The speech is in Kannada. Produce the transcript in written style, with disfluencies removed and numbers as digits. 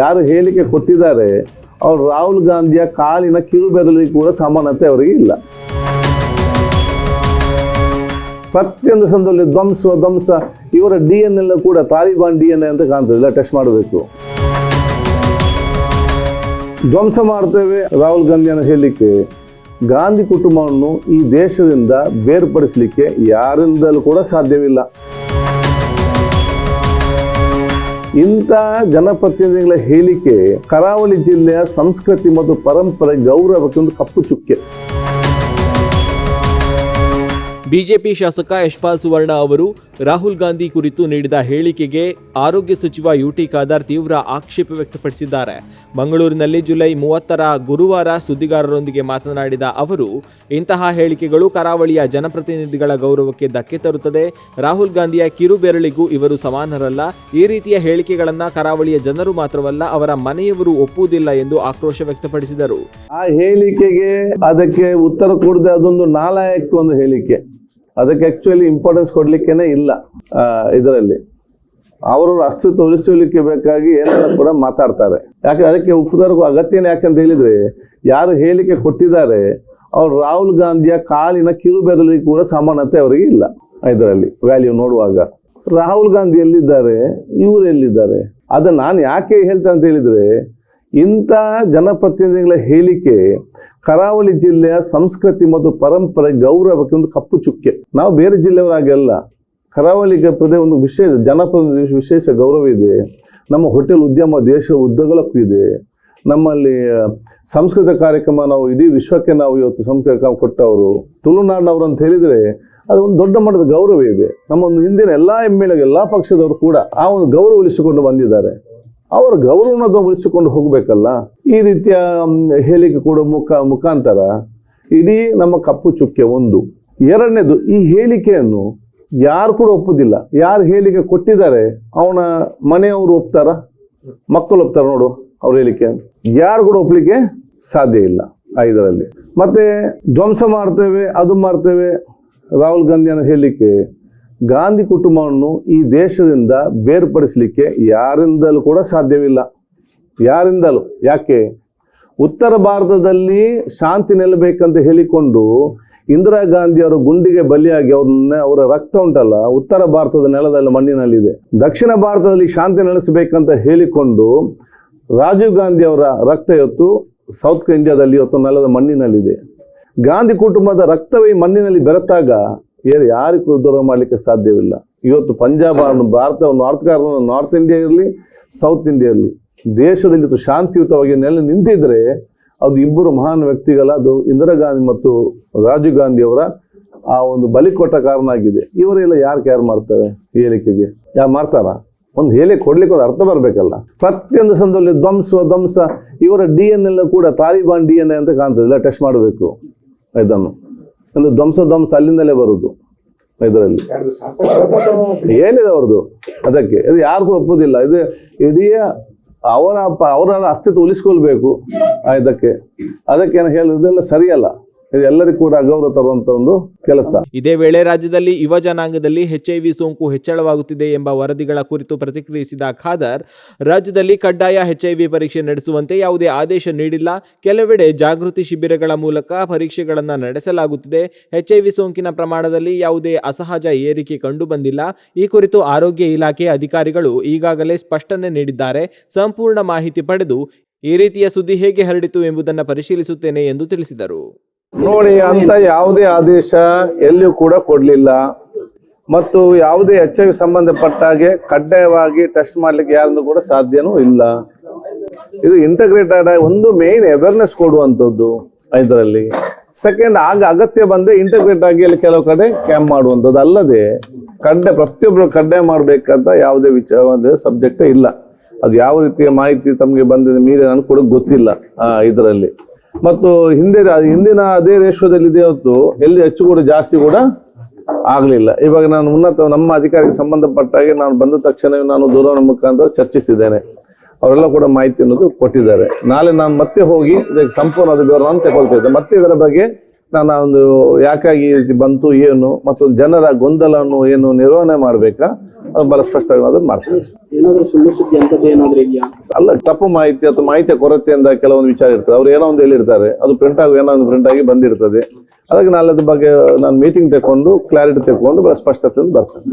ಯಾರು ಹೇಳಿಕೆ ಕೊಟ್ಟಿದ್ದಾರೆ ಅವರು ರಾಹುಲ್ ಗಾಂಧಿಯ ಕಾಲಿನ ಕಿರುಬೆರಳಿಗೆ ಕೂಡ ಸಮಾನತೆ ಅವರಿಗೆ ಇಲ್ಲ. ಪ್ರತಿಯೊಂದು ಸಂದರ್ಭದಲ್ಲಿ ಧ್ವಂಸ ಇವರ DNA ಎಲ್ಲ ಕೂಡ ತಾಲಿಬಾನ್ DNA ಅಂತ ಕಾಣ್ತದೆ. ಇಲ್ಲ, ಟೆಸ್ಟ್ ಮಾಡಬೇಕು. ಧ್ವಂಸ ಮಾಡ್ತೇವೆ ರಾಹುಲ್ ಗಾಂಧಿಯನ್ನು ಹೇಳಿಕೆ ಗಾಂಧಿ ಕುಟುಂಬವನ್ನು ಈ ದೇಶದಿಂದ ಬೇರ್ಪಡಿಸಲಿಕ್ಕೆ ಯಾರಿಂದಲೂ ಕೂಡ ಸಾಧ್ಯವಿಲ್ಲ. ಇಂಥ ಜನಪ್ರತಿನಿಧಿಗಳ ಹೇಳಿಕೆ ಕರಾವಳಿ ಜಿಲ್ಲೆಯ ಸಂಸ್ಕೃತಿ ಮತ್ತು ಪರಂಪರೆ ಗೌರವಕ್ಕೆ ಒಂದು ಕಪ್ಪು ಚುಕ್ಕೆ. ಬಿಜೆಪಿ ಶಾಸಕ ಯಶ್ಪಾಲ್ ಸುವರ್ಣ ಅವರು ರಾಹುಲ್ ಗಾಂಧಿ ಕುರಿತು ನೀಡಿದ ಹೇಳಿಕೆಗೆ ಆರೋಗ್ಯ ಸಚಿವ ಯುಟಿ ಖಾದರ್ ತೀವ್ರ ಆಕ್ಷೇಪ ವ್ಯಕ್ತಪಡಿಸಿದ್ದಾರೆ. ಮಂಗಳೂರಿನಲ್ಲಿ ಜುಲೈ 30ರ ಗುರುವಾರ ಸುದ್ದಿಗಾರರೊಂದಿಗೆ ಮಾತನಾಡಿದ ಅವರು, ಇಂತಹ ಹೇಳಿಕೆಗಳು ಕರಾವಳಿಯ ಜನಪ್ರತಿನಿಧಿಗಳ ಗೌರವಕ್ಕೆ ಧಕ್ಕೆ ತರುತ್ತದೆ. ರಾಹುಲ್ ಗಾಂಧಿಯ ಕಿರುಬೆರಳಿಗೂ ಇವರು ಸಮಾನರಲ್ಲ. ಈ ರೀತಿಯ ಹೇಳಿಕೆಗಳನ್ನ ಕರಾವಳಿಯ ಜನರು ಮಾತ್ರವಲ್ಲ, ಅವರ ಮನೆಯವರು ಒಪ್ಪುವುದಿಲ್ಲ ಎಂದು ಆಕ್ರೋಶ ವ್ಯಕ್ತಪಡಿಸಿದರು. ಆ ಹೇಳಿಕೆಗೆ ಅದಕ್ಕೆ ಉತ್ತರ ಕೊಡದೆ ಅದೊಂದು ನಾಲಾಯಕ ಒಂದು ಹೇಳಿಕೆ. ಅದಕ್ಕೆ ಆಕ್ಚುಲಿ ಇಂಪಾರ್ಟೆನ್ಸ್ ಕೊಡ್ಲಿಕ್ಕೇನೆ ಇಲ್ಲ. ಇದರಲ್ಲಿ ಅವರು ಅಸ್ತಿತ್ವ ಉಳಿಸಲಿಕ್ಕೆ ಬೇಕಾಗಿ ಏನೆಲ್ಲ ಕೂಡ ಮಾತಾಡ್ತಾರೆ. ಯಾಕೆ ಅದಕ್ಕೆ ಉತ್ತರಕ್ಕೂ ಅಗತ್ಯನೇ ಯಾಕಂತ ಹೇಳಿದ್ರೆ, ಯಾರು ಹೇಳಿಕೆ ಕೊಟ್ಟಿದ್ದಾರೆ ಅವರು ರಾಹುಲ್ ಗಾಂಧಿಯ ಕಾಲಿನ ಕಿರುಬೆರಳಿಗೆ ಕೂಡ ಸಮಾನತೆ ಅವರಿಗೆ ಇಲ್ಲ. ಇದರಲ್ಲಿ ವ್ಯಾಲ್ಯೂ ನೋಡುವಾಗ ರಾಹುಲ್ ಗಾಂಧಿ ಎಲ್ಲಿದ್ದಾರೆ, ಇವರು ಎಲ್ಲಿದ್ದಾರೆ, ಅದನ್ನ ನಾನು ಯಾಕೆ ಹೇಳ್ತೇನೆ ಅಂತ ಹೇಳಿದ್ರೆ, ಇಂಥ ಜನಪ್ರತಿನಿಧಿಗಳ ಹೇಳಿಕೆ ಕರಾವಳಿ ಜಿಲ್ಲೆಯ ಸಂಸ್ಕೃತಿ ಮತ್ತು ಪರಂಪರೆ ಗೌರವಕ್ಕೆ ಒಂದು ಕಪ್ಪು ಚುಕ್ಕೆ. ನಾವು ಬೇರೆ ಜಿಲ್ಲೆಯವರಾಗೆಲ್ಲ ಕರಾವಳಿಗೆ ಒಂದು ವಿಶೇಷ ಜನಪ್ರತಿನಿಧಿ ವಿಶೇಷ ಗೌರವ ಇದೆ. ನಮ್ಮ ಹೋಟೆಲ್ ಉದ್ಯಮ ದೇಶ ಉದ್ದಗಲಕ್ಕೂ ಇದೆ. ನಮ್ಮಲ್ಲಿ ಸಂಸ್ಕೃತ ಕಾರ್ಯಕ್ರಮ ನಾವು ಇಡೀ ವಿಶ್ವಕ್ಕೆ ನಾವು ಇವತ್ತು ಸಂಸ್ಕೃತ ಕೊಟ್ಟವರು ತುಳುನಾಡಿನವರು ಅಂತ ಹೇಳಿದರೆ ಅದು ಒಂದು ದೊಡ್ಡ ಮಟ್ಟದ ಗೌರವ ಇದೆ. ನಮ್ಮ ಒಂದು ಹಿಂದಿನ ಎಲ್ಲ MLA ಎಲ್ಲ ಪಕ್ಷದವರು ಕೂಡ ಆ ಒಂದು ಗೌರವ ಉಳಿಸಿಕೊಂಡು ಬಂದಿದ್ದಾರೆ. ಅವರ ಗೌರವವನ್ನು ಉಳಿಸಿಕೊಂಡು ಹೋಗಬೇಕಲ್ಲ. ಈ ರೀತಿಯ ಹೇಳಿಕೆ ಕೂಡ ಮುಖಾಂತರ ಇಡೀ ನಮ್ಮ ಕಪ್ಪು ಚುಕ್ಕೆ ಒಂದು. ಎರಡನೇದು, ಈ ಹೇಳಿಕೆಯನ್ನು ಯಾರು ಕೂಡ ಒಪ್ಪುದಿಲ್ಲ. ಯಾರು ಹೇಳಿಕೆ ಕೊಟ್ಟಿದ್ದಾರೆ ಅವನ ಮನೆಯವರು ಒಪ್ತಾರ, ಮಕ್ಕಳು ಒಪ್ತಾರ ನೋಡು ಅವ್ರ ಹೇಳಿಕೆ. ಯಾರು ಕೂಡ ಒಪ್ಪಲಿಕ್ಕೆ ಸಾಧ್ಯ ಇಲ್ಲ ಇದರಲ್ಲಿ. ಮತ್ತೆ ಧ್ವಂಸ ಮಾಡ್ತೇವೆ, ಅದು ಮಾಡ್ತೇವೆ. ರಾಹುಲ್ ಗಾಂಧಿಯನ್ನು ಹೇಳಿಕೆ ಗಾಂಧಿ ಕುಟುಂಬವನ್ನು ಈ ದೇಶದಿಂದ ಬೇರ್ಪಡಿಸಲಿಕ್ಕೆ ಯಾರಿಂದಲೂ ಕೂಡ ಸಾಧ್ಯವಿಲ್ಲ. ಯಾರಿಂದಲೂ. ಯಾಕೆ? ಉತ್ತರ ಭಾರತದಲ್ಲಿ ಶಾಂತಿ ನೆಲೆಬೇಕಂತ ಹೇಳಿಕೊಂಡು ಇಂದಿರಾ ಗಾಂಧಿ ಅವರ ಗುಂಡಿಗೆ ಬಲಿಯಾಗಿ ಅವರ ರಕ್ತ ಉಂಟಲ್ಲ ಉತ್ತರ ಭಾರತದ ನೆಲದಲ್ಲಿ ಮಣ್ಣಿನಲ್ಲಿದೆ. ದಕ್ಷಿಣ ಭಾರತದಲ್ಲಿ ಶಾಂತಿ ನೆಲೆಸಬೇಕಂತ ಹೇಳಿಕೊಂಡು ರಾಜೀವ್ ಗಾಂಧಿ ಅವರ ರಕ್ತ ಇವತ್ತು ಸೌತ್ ಇಂಡಿಯಾದಲ್ಲಿ ಇವತ್ತು ನೆಲದ ಮಣ್ಣಿನಲ್ಲಿದೆ. ಗಾಂಧಿ ಕುಟುಂಬದ ರಕ್ತವೇ ಮಣ್ಣಿನಲ್ಲಿ ಬೆರೆತಾಗ ಯಾರಿಗೂ ದೂರ ಮಾಡಲಿಕ್ಕೆ ಸಾಧ್ಯವಿಲ್ಲ. ಇವತ್ತು ಪಂಜಾಬ್, ಭಾರತ, ನಾರ್ತ್ ಇಂಡಿಯಾ ಇರಲಿ, ಸೌತ್ ಇಂಡಿಯಾ ಇರಲಿ, ದೇಶದಲ್ಲಿ ಶಾಂತಿಯುತವಾಗಿ ನೆಲೆ ನಿಂತಿದ್ರೆ ಅದು ಇಬ್ಬರು ಮಹಾನ್ ವ್ಯಕ್ತಿಗಳ, ಅದು ಇಂದಿರಾ ಗಾಂಧಿ ಮತ್ತು ರಾಜೀವ್ ಗಾಂಧಿ ಅವರ ಆ ಒಂದು ಬಲಿ ಕೊಟ್ಟ ಕಾರಣ ಆಗಿದೆ. ಇವರೆಲ್ಲ ಯಾರು ಕೇರ್ ಮಾಡ್ತಾರೆ? ಹೇಳಿಕೆಗೆ ಯಾರು ಮಾಡ್ತಾರ? ಒಂದು ಹೇಳಿಕೆ ಕೊಡ್ಲಿಕ್ಕೆ ಒಂದು ಅರ್ಥ ಬರಬೇಕಲ್ಲ. ಪ್ರತಿಯೊಂದು ಸಂದರ್ಭದಲ್ಲಿ ಧ್ವಂಸ ಇವರ DNA ಎಲ್ಲ ಕೂಡ ತಾಲಿಬಾನ್ DNA ಅಂತ ಕಾಣ್ತದೆ. ಇಲ್ಲ, ಟೆಸ್ಟ್ ಮಾಡಬೇಕು. ಇದನ್ನು ಒಂದು ಧ್ವಂಸ ಅಲ್ಲಿಂದಲೇ ಬರುದು. ಇದರಲ್ಲಿ ಏನಿದೆ ಅವ್ರದ್ದು, ಅದಕ್ಕೆ ಇದು ಯಾರು ಕೂಡ ಒಪ್ಪುದಿಲ್ಲ. ಇದು ಇಡೀ ಅವರ ಅಸ್ತಿತ್ವ ಉಳಿಸ್ಕೊಳ್ಬೇಕು. ಅದಕ್ಕೇನು ಹೇಳುವುದೆಲ್ಲ ಸರಿಯಲ್ಲ. ಇದು ಎಲ್ಲರಿಗೂ ಕೂಡ ಅಗೌರವ ತರುವಂತ ಒಂದು ಕೆಲಸ. ಇದೇ ವೇಳೆ ರಾಜ್ಯದಲ್ಲಿ ಯುವ ಜನಾಂಗದಲ್ಲಿ HIV ಸೋಂಕು ಹೆಚ್ಚಳವಾಗುತ್ತಿದೆ ಎಂಬ ವರದಿಗಳ ಕುರಿತು ಪ್ರತಿಕ್ರಿಯಿಸಿದ ಖಾದರ್, ರಾಜ್ಯದಲ್ಲಿ ಕಡ್ಡಾಯ HIV ಪರೀಕ್ಷೆ ನಡೆಸುವಂತೆ ಯಾವುದೇ ಆದೇಶ ನೀಡಿಲ್ಲ. ಕೆಲವೆಡೆ ಜಾಗೃತಿ ಶಿಬಿರಗಳ ಮೂಲಕ ಪರೀಕ್ಷೆಗಳನ್ನು ನಡೆಸಲಾಗುತ್ತಿದೆ. HIV ಸೋಂಕಿನ ಪ್ರಮಾಣದಲ್ಲಿ ಯಾವುದೇ ಅಸಹಜ ಏರಿಕೆ ಕಂಡು ಬಂದಿಲ್ಲ. ಈ ಕುರಿತು ಆರೋಗ್ಯ ಇಲಾಖೆ ಅಧಿಕಾರಿಗಳು ಈಗಾಗಲೇ ಸ್ಪಷ್ಟನೆ ನೀಡಿದ್ದಾರೆ. ಸಂಪೂರ್ಣ ಮಾಹಿತಿ ಪಡೆದು ಈ ರೀತಿಯ ಸುದ್ದಿ ಹೇಗೆ ಹರಡಿತು ಎಂಬುದನ್ನು ಪರಿಶೀಲಿಸುತ್ತೇನೆ ಎಂದು ತಿಳಿಸಿದರು. ನೋಡಿ, ಅಂತ ಯಾವುದೇ ಆದೇಶ ಎಲ್ಲಿಯೂ ಕೂಡ ಕೊಡಲಿಲ್ಲ. ಮತ್ತು ಯಾವುದೇ HIV ಸಂಬಂಧಪಟ್ಟ ಹಾಗೆ ಕಡ್ಡಾಯವಾಗಿ ಟೆಸ್ಟ್ ಮಾಡ್ಲಿಕ್ಕೆ ಯಾರಿಂದ ಕೂಡ ಸಾಧ್ಯನೂ ಇಲ್ಲ. ಇದು ಇಂಟಗ್ರೇಟೆಡ್ ಆಗಿ ಒಂದು ಮೇನ್ ಅವೇರ್ನೆಸ್ ಕೊಡುವಂಥದ್ದು ಇದರಲ್ಲಿ. ಸೆಕೆಂಡ್, ಅಗತ್ಯ ಬಂದ್ರೆ ಇಂಟಗ್ರೇಟ್ ಆಗಿ ಅಲ್ಲಿ ಕೆಲವು ಕಡೆ ಕ್ಯಾಂಪ್ ಮಾಡುವಂಥದ್ದು ಅಲ್ಲದೆ ಪ್ರತಿಯೊಬ್ಬರು ಕಡ್ಡಾಯ ಮಾಡ್ಬೇಕಂತ ಯಾವುದೇ ವಿಚಾರ ಸಬ್ಜೆಕ್ಟೇ ಇಲ್ಲ. ಅದು ಯಾವ ರೀತಿಯ ಮಾಹಿತಿ ತಮಗೆ ಬಂದಿದೆ ಮೀರಿ ನನಗೆ ಕೂಡ ಗೊತ್ತಿಲ್ಲ ಇದರಲ್ಲಿ. ಮತ್ತು ಹಿಂದಿನ ಅದೇ ರೇಷೋದಲ್ಲಿ ಇದೆ ಹೊತ್ತು ಎಲ್ಲಿ ಹೆಚ್ಚು ಕೂಡ ಜಾಸ್ತಿ ಕೂಡ ಆಗ್ಲಿಲ್ಲ. ಇವಾಗ ನಾನು ನಮ್ಮ ಅಧಿಕಾರಿಗೆ ಸಂಬಂಧಪಟ್ಟಾಗೆ ನಾನು ಬಂದ ತಕ್ಷಣ ನಾನು ದೂರವಾಣಿ ಮುಖಾಂತರ ಚರ್ಚಿಸಿದ್ದೇನೆ. ಅವರೆಲ್ಲ ಕೂಡ ಮಾಹಿತಿ ಅನ್ನೋದು ಕೊಟ್ಟಿದ್ದಾರೆ. ನಾಳೆ ನಾನು ಮತ್ತೆ ಹೋಗಿ ಇದಕ್ಕೆ ಸಂಪೂರ್ಣ ವಿವರವನ್ನು ತಗೊಳ್ತಾ ಇದ್ದೆ. ಮತ್ತೆ ಇದರ ಬಗ್ಗೆ ನಾನು ಒಂದು ಯಾಕಾಗಿ ಬಂತು ಏನು ಮತ್ತು ಜನರ ಗೊಂದಲವನ್ನು ಏನು ನಿರ್ವಹಣೆ ಮಾಡ್ಬೇಕಾ ಅದು ಬಹಳ ಸ್ಪಷ್ಟವಾಗಿ ಅದನ್ನು ಮಾಡ್ತಾರೆ. ಏನಾದ್ರೂ ಸುಳ್ಳು ಸುದ್ದಿ ಅಂತದ್ದು ಏನಾದ್ರೂ ಇದೆಯಾ? ಅಲ್ಲ, ತಪ್ಪು ಮಾಹಿತಿ ಅಥವಾ ಮಾಹಿತಿಯ ಕೊರತೆಯಿಂದ ಕೆಲವೊಂದು ವಿಚಾರ ಇರ್ತದೆ. ಅವ್ರು ಏನೋ ಒಂದು ಹೇಳಿರ್ತಾರೆ, ಅದು ಪ್ರಿಂಟ್ ಆಗಿ ಬಂದಿರ್ತದೆ. ಅದಕ್ಕೆ ನಾಳೆ ಅದ್ರ ಬಗ್ಗೆ ನಾನು ಮೀಟಿಂಗ್ ತಗೊಂಡು ಕ್ಲಾರಿಟಿ ತಗೊಂಡು ಬಹಳ ಸ್ಪಷ್ಟತೆ ಬರ್ತದೆ.